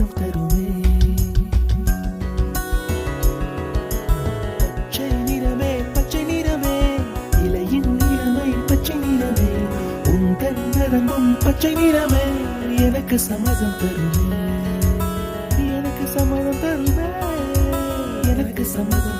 சம்மதம் தருமே. பச்சை நிறமே பச்சை நிறமே, இலையின் நிறமை பச்சை நிறமே, உந்தன் நரம்பும் பச்சை நிறமே, எனக்கு சம்மதம் தருமே, எனக்கு சம்மதம் தருமே, எனக்கு சம்மதம்